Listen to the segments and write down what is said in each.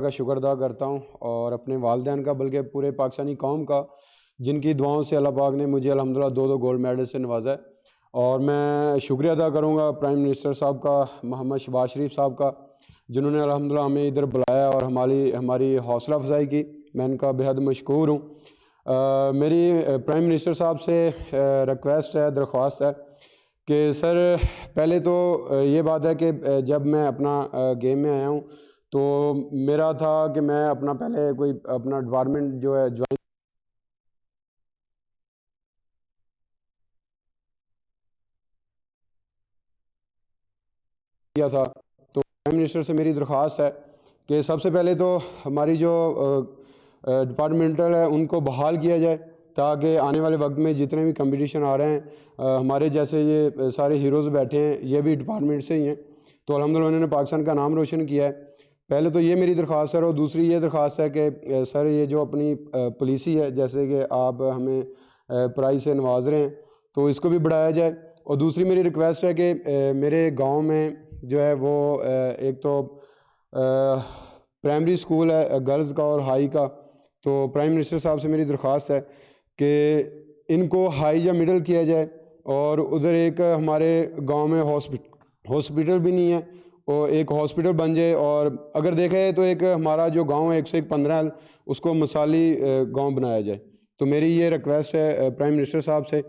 کا شکر ادا کرتا ہوں اور اپنے والدین کا بلکہ پورے پاکستانی قوم کا، جن کی دعاؤں سے اللہ پاک نے مجھے الحمدللہ 2 گولڈ میڈل سے نوازا ہے۔ اور میں شکریہ ادا کروں گا پرائم منسٹر صاحب کا، محمد شہباز شریف صاحب کا، جنہوں نے الحمدللہ ہمیں ادھر بلایا اور ہماری حوصلہ افزائی کی۔ میں ان کا بہت مشکور ہوں۔ میری پرائم منسٹر صاحب سے ریکویسٹ ہے، درخواست ہے کہ سر، پہلے تو یہ بات ہے کہ جب میں اپنا گیم میں آیا ہوں تو میرا تھا کہ میں اپنا پہلے کوئی اپنا ڈپارٹمنٹ جو ہے جوائن کیا تھا۔ تو پرائم منسٹر سے میری درخواست ہے کہ سب سے پہلے تو ہماری جو ڈپارٹمنٹل ہے ان کو بحال کیا جائے، تاکہ آنے والے وقت میں جتنے بھی کمپٹیشن آ رہے ہیں، ہمارے جیسے یہ سارے ہیروز بیٹھے ہیں یہ بھی ڈپارٹمنٹ سے ہی ہیں، تو الحمدللہ انہوں نے پاکستان کا نام روشن کیا ہے۔ پہلے تو یہ میری درخواست ہے، اور دوسری یہ درخواست ہے کہ سر یہ جو اپنی پولیسی ہے، جیسے کہ آپ ہمیں پرائز سے نواز رہے ہیں، تو اس کو بھی بڑھایا جائے۔ اور دوسری میری ریکویسٹ ہے کہ میرے گاؤں میں جو ہے وہ ایک تو پرائمری اسکول ہے گرلز کا اور ہائی کا، تو پرائم منسٹر صاحب سے میری درخواست ہے کہ ان کو ہائی یا مڈل کیا جائے، اور ادھر ایک ہمارے گاؤں میں ہاسپٹل بھی نہیں ہے، اور ایک ہاسپٹل بن جائے۔ اور اگر دیکھا جائے تو ایک ہمارا جو گاؤں ہے 115 اس کو مثالی گاؤں بنایا جائے۔ تو میری یہ ریکویسٹ ہے پرائم منسٹر صاحب سے۔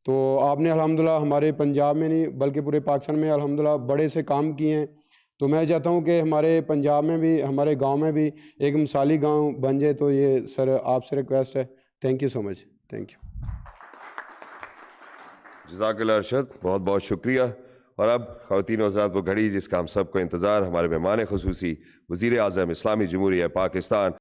تو آپ نے الحمدللہ ہمارے پنجاب میں نہیں بلکہ پورے پاکستان میں الحمدللہ بڑے سے کام کیے ہیں، تو میں چاہتا ہوں کہ ہمارے پنجاب میں بھی، ہمارے گاؤں میں بھی ایک مثالی گاؤں بن جائے۔ تو یہ سر آپ سے ریکویسٹ ہے۔ Thank you so much, thank you. جزاک اللہ ارشد، بہت بہت شکریہ۔ اور اب خواتین و حضرات وہ گھڑی جس کا ہم سب کو انتظار، ہمارے مہمان خصوصی وزیر اعظم اسلامی جمہوریہ پاکستان